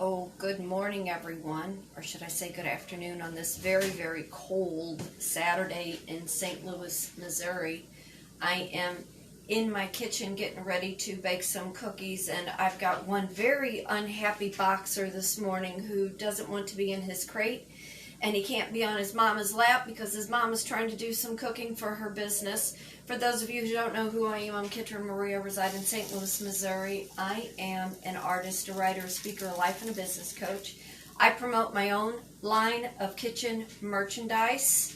Oh, good morning, everyone, or should I say good afternoon on this very, very cold Saturday in St. Louis, Missouri. I am in my kitchen getting ready to bake some cookies, and I've got one very unhappy boxer this morning who doesn't want to be in his crate, and he can't be on his mama's lap because his mom is trying to do some cooking for her business. For those of you who don't know who I am, I'm Kitryn Marie. I reside in St. Louis, Missouri. I am an artist, a writer, a speaker, a life and a business coach. I promote my own line of kitchen merchandise.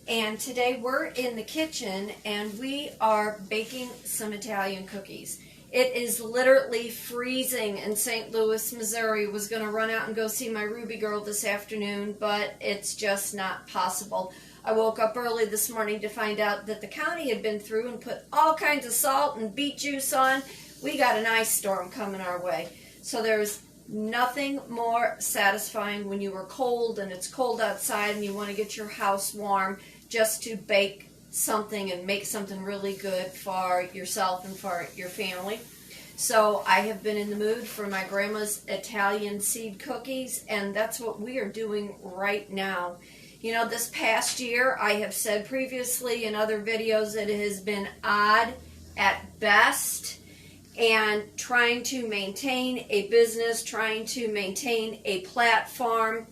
And today we're in the kitchen and we are baking some Italian cookies. It is literally freezing in St. Louis, Missouri. Was going to run out and go see my Ruby girl this afternoon, but it's just not possible. I woke up early this morning to find out that the county had been through and put all kinds of salt and beet juice on. We got an ice storm coming our way. So there's nothing more satisfying when you are cold and it's cold outside and you want to get your house warm just to bake something and make something really good for yourself and for your family. So I have been in the mood for my grandma's Italian seed cookies, and that's what we are doing right now. You know, this past year, I have said previously in other videos that it has been odd at best, and trying to maintain a business, trying to maintain a platform.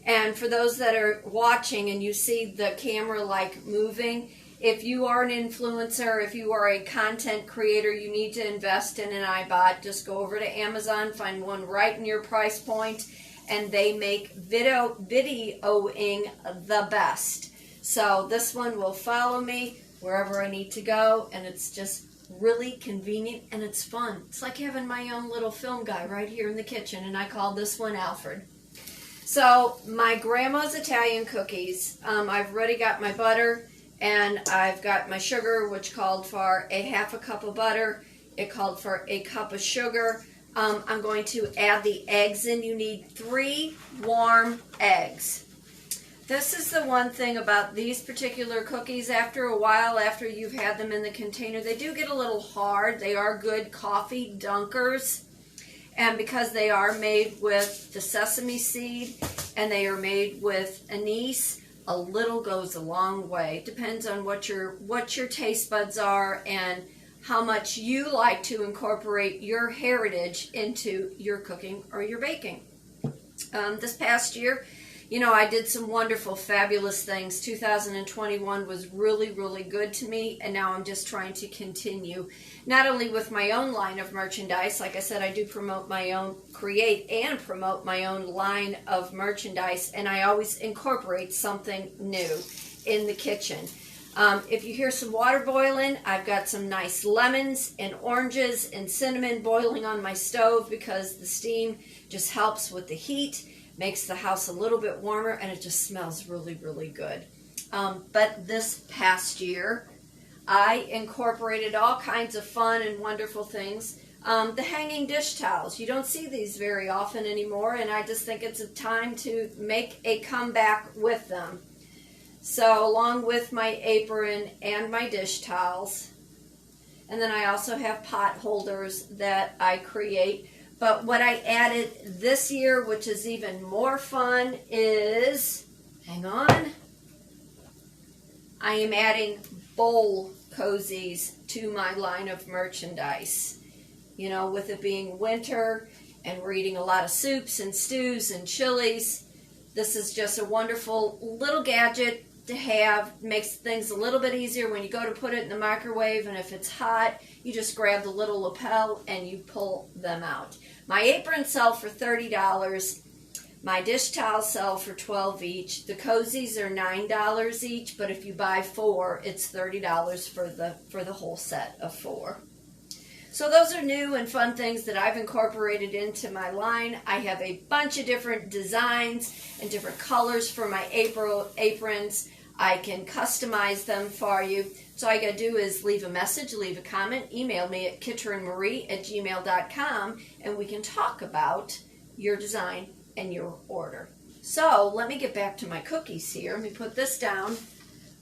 And for those that are watching and you see the camera like moving, if you are an influencer, if you are a content creator, you need to invest in an iBot. Just go over to Amazon, find one right in your price point, and they make videoing the best. So this one will follow me wherever I need to go, and it's just really convenient and it's fun. It's like having my own little film guy right here in the kitchen, and I call this one Alfred. So my grandma's Italian cookies, I've already got my butter and I've got my sugar, which called for a half a cup of butter. It called for a cup of sugar. I'm going to add the eggs in. You need 3 warm eggs. This is the one thing about these particular cookies. After a while, after you've had them in the container, they do get a little hard. They are good coffee dunkers. And because they are made with the sesame seed and they are made with anise, a little goes a long way. It depends on what your taste buds are and how much you like to incorporate your heritage into your cooking or your baking. This past year, you know, I did some wonderful, fabulous things. 2021 was really, really good to me, and now I'm just trying to continue, not only with my own line of merchandise. Like I said, I do create and promote my own line of merchandise, and I always incorporate something new in the kitchen. If you hear some water boiling, I've got some nice lemons and oranges and cinnamon boiling on my stove because the steam just helps with the heat, makes the house a little bit warmer, and it just smells really, really good. But this past year, I incorporated all kinds of fun and wonderful things. The hanging dish towels. You don't see these very often anymore, and I just think it's a time to make a comeback with them. So along with my apron and my dish towels, and then I also have pot holders that I create. But what I added this year, which is even more fun, is, hang on, I am adding bowl cozies to my line of merchandise. You know, with it being winter and we're eating a lot of soups and stews and chilies, this is just a wonderful little gadget to have. Makes things a little bit easier when you go to put it in the microwave, and if it's hot, you just grab the little lapel and you pull them out. My aprons sell for $30. My dish towels sell for $12 each. The cozies are $9 each, but if you buy 4, it's $30 for the whole set of 4. So those are new and fun things that I've incorporated into my line. I have a bunch of different designs and different colors for my aprons. I can customize them for you. So all you gotta do is leave a message, leave a comment, email me at kitrynmarie@gmail.com, and we can talk about your design and your order. So let me get back to my cookies here. Let me put this down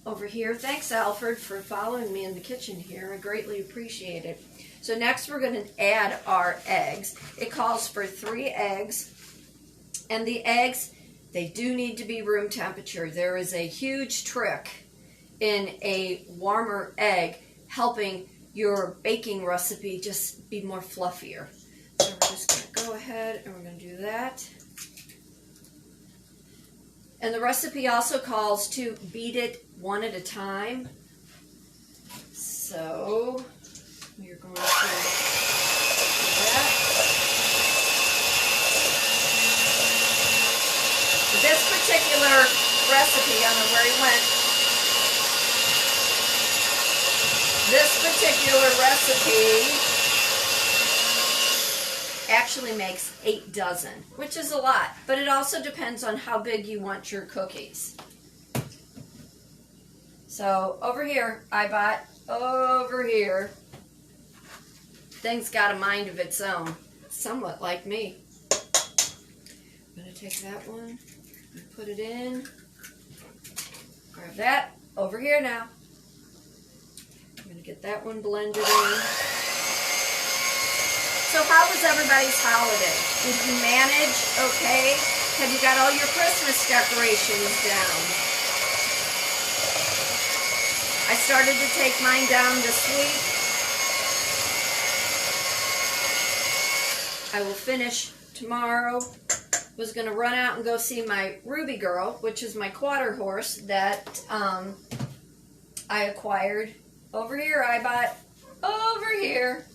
over here. Thanks, Alfred, for following me in the kitchen here. I greatly appreciate it. So next we're going to add our eggs. It calls for 3 eggs. And the eggs, they do need to be room temperature. There is a huge trick in a warmer egg helping your baking recipe just be more fluffier. So we're just going to go ahead and we're going to do that. And the recipe also calls to beat it one at a time. So you're going to do that. This particular recipe, I don't know where he went. This particular recipe actually makes 8 dozen, which is a lot, but it also depends on how big you want your cookies. So over here, I bought over here. Thing's got a mind of its own, somewhat like me. I'm going to take that one and put it in. Grab that over here now. I'm going to get that one blended in. So how was everybody's holiday? Did you manage okay? Have you got all your Christmas decorations down? I started to take mine down this week. I will finish tomorrow. Was going to run out and go see my Ruby Girl, which is my quarter horse that I acquired. Over here, I bought over here.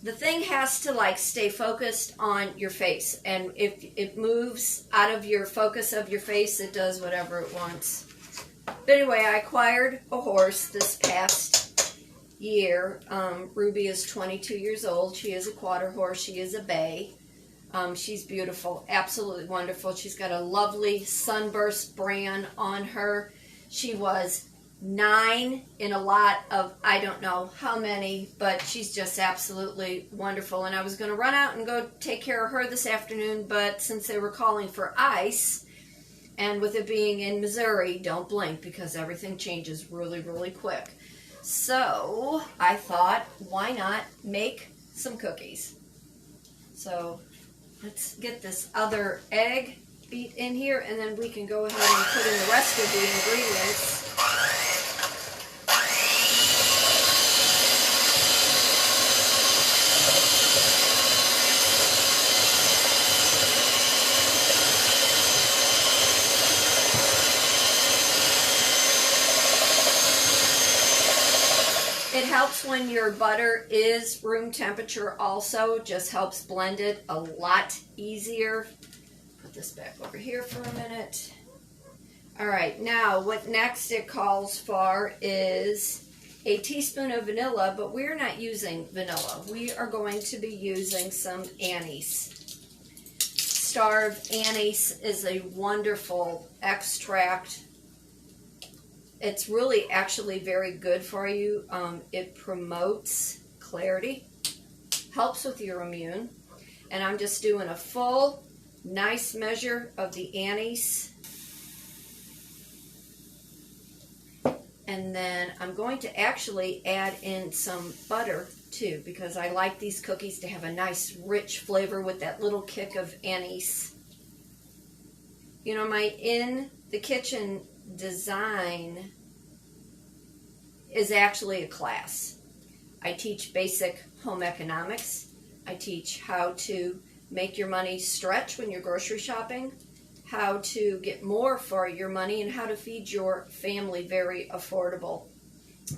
The thing has to like stay focused on your face, and if it moves out of your focus of your face, it does whatever it wants. But anyway, I acquired a horse this past year. Ruby is 22 years old. She is a quarter horse. She is a bay. She's beautiful, absolutely wonderful. She's got a lovely sunburst brand on her. She was 9 in a lot of, I don't know how many, but she's just absolutely wonderful. And I was going to run out and go take care of her this afternoon, but since they were calling for ice, and with it being in Missouri, don't blink because everything changes really, really quick. So I thought, why not make some cookies? So let's get this other egg beat in here, and then we can go ahead and put in the rest of the ingredients. It helps when your butter is room temperature also, just helps blend it a lot easier. Put this back over here for a minute. All right, now what next it calls for is a teaspoon of vanilla, but we're not using vanilla. We are going to be using some anise. Starved anise is a wonderful extract. It's really actually very good for you. It promotes clarity, helps with your immune. And I'm just doing a full, nice measure of the anise. And then I'm going to actually add in some butter too, because I like these cookies to have a nice rich flavor with that little kick of anise. You know, my in the kitchen design is actually a class. I teach basic home economics. I teach how to make your money stretch when you're grocery shopping, how to get more for your money, and how to feed your family very affordable.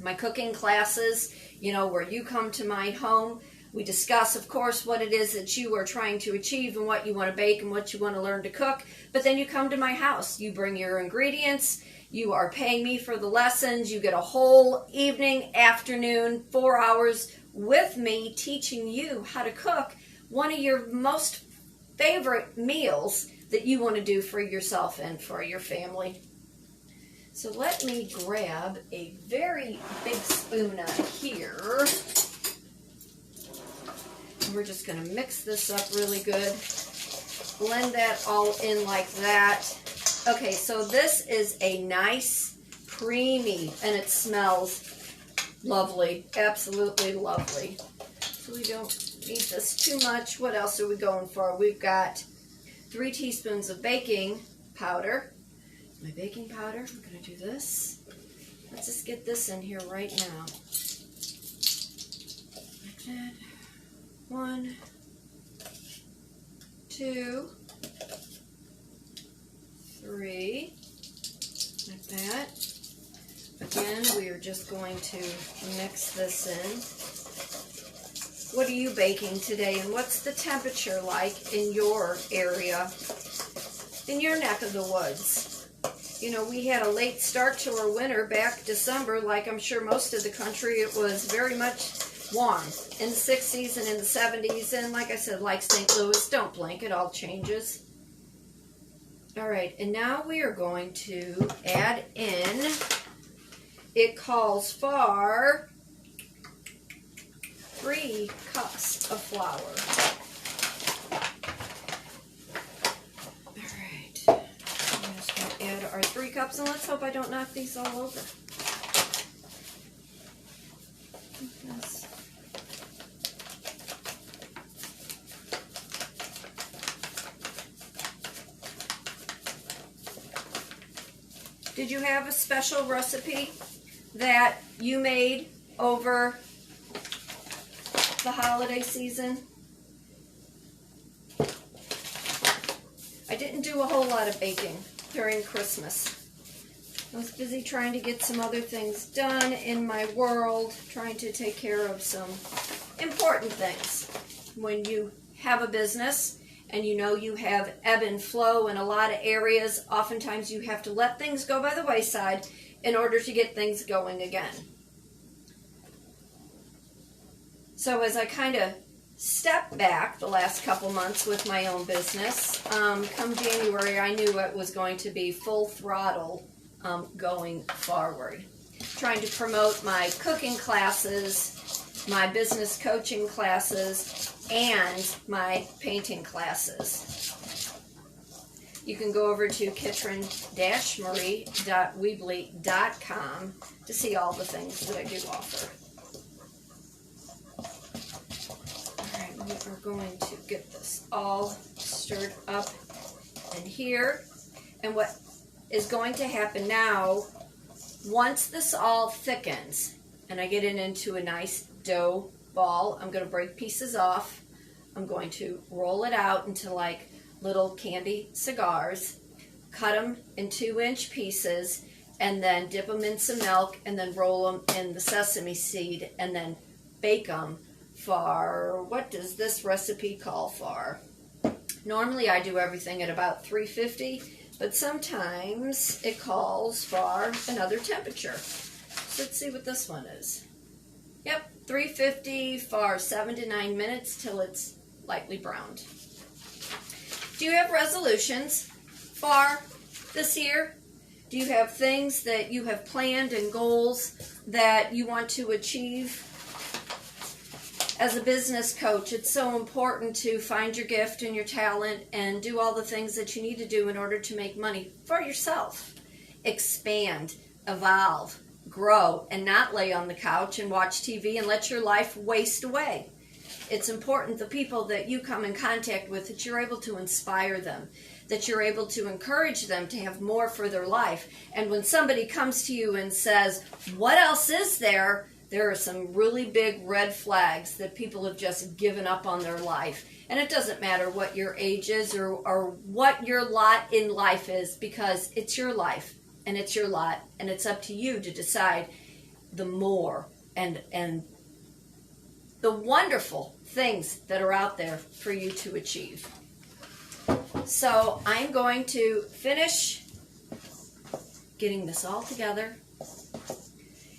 My cooking classes, you know, where you come to my home, we discuss, of course, what it is that you are trying to achieve and what you want to bake and what you want to learn to cook. But then you come to my house. You bring your ingredients. You are paying me for the lessons. You get a whole evening, afternoon, 4 hours with me teaching you how to cook one of your most favorite meals that you want to do for yourself and for your family. So let me grab a very big spoon out here. And we're just going to mix this up really good. Blend that all in like that. Okay, so this is a nice, creamy, and it smells lovely, absolutely lovely. So we don't need this too much. What else are we going for? We've got 3 teaspoons of baking powder. My baking powder, I'm going to do this. Let's just get this in here right now. Like that. 1, 2, 3, like that. Again, we are just going to mix this in. What are you baking today, and what's the temperature like in your area, in your neck of the woods? You know, we had a late start to our winter back December, like I'm sure most of the country. It was very much warm in the 60s and in the 70s, and like I said, like St. Louis, don't blink, it all changes. All right, and now we are going to add in, it calls for 3 cups of flour. All right, I'm just going to add our 3 cups, and let's hope I don't knock these all over. Yes. Did you have a special recipe that you made over the holiday season? I didn't do a whole lot of baking during Christmas. I was busy trying to get some other things done in my world, trying to take care of some important things. When you have a business and you know you have ebb and flow in a lot of areas, oftentimes you have to let things go by the wayside in order to get things going again. So as I kind of step back the last couple months with my own business, come January, I knew it was going to be full throttle going forward. Trying to promote my cooking classes, my business coaching classes, and my painting classes. You can go over to kitryn-marie.weebly.com to see all the things that I do offer. We are going to get this all stirred up in here. And what is going to happen now, once this all thickens and I get it into a nice dough ball, I'm going to break pieces off. I'm going to roll it out into like little candy cigars, cut them in 2-inch pieces, and then dip them in some milk, and then roll them in the sesame seed, and then bake them for, what does this recipe call for? Normally I do everything at about 350, but sometimes it calls for another temperature. So let's see what this one is. Yep, 350 for 7 to 9 minutes till it's lightly browned. Do you have resolutions for this year? Do you have things that you have planned and goals that you want to achieve? As a business coach, it's so important to find your gift and your talent and do all the things that you need to do in order to make money for yourself. Expand, evolve, grow, and not lay on the couch and watch TV and let your life waste away. It's important the people that you come in contact with, that you're able to inspire them, that you're able to encourage them to have more for their life. And when somebody comes to you and says, what else is there? There are some really big red flags that people have just given up on their life. And it doesn't matter what your age is or what your lot in life is, because it's your life and it's your lot, and it's up to you to decide the more and the wonderful things that are out there for you to achieve. So I'm going to finish getting this all together.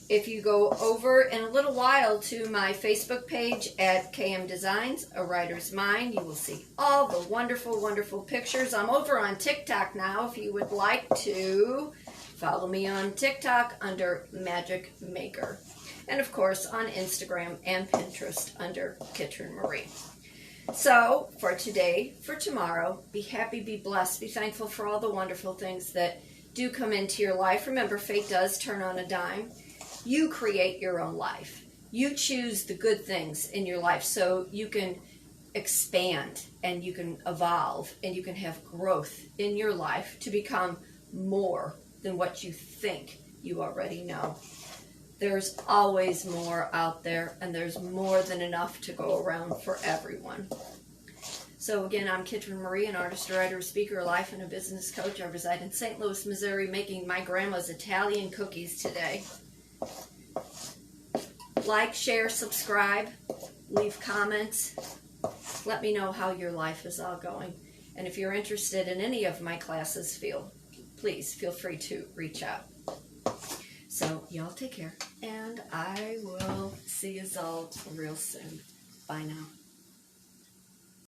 If you go over in a little while to my Facebook page at KM Designs, A Writer's Mind, you will see all the wonderful, wonderful pictures. I'm over on TikTok now. If you would like to follow me on TikTok under Magic Maker. And of course on Instagram and Pinterest under Kitryn Marie. So for today, for tomorrow, be happy, be blessed, be thankful for all the wonderful things that do come into your life. Remember, fate does turn on a dime. You create your own life. You choose the good things in your life so you can expand and you can evolve and you can have growth in your life to become more than what you think you already know. There's always more out there, and there's more than enough to go around for everyone. So again, I'm Kitryn Marie, an artist, writer, speaker, a life and a business coach. I reside in St. Louis, Missouri, making my grandma's Italian cookies today. Like, share, subscribe, leave comments. Let me know how your life is all going. And if you're interested in any of my classes, please feel free to reach out. So y'all take care, and I will see you all real soon. Bye now.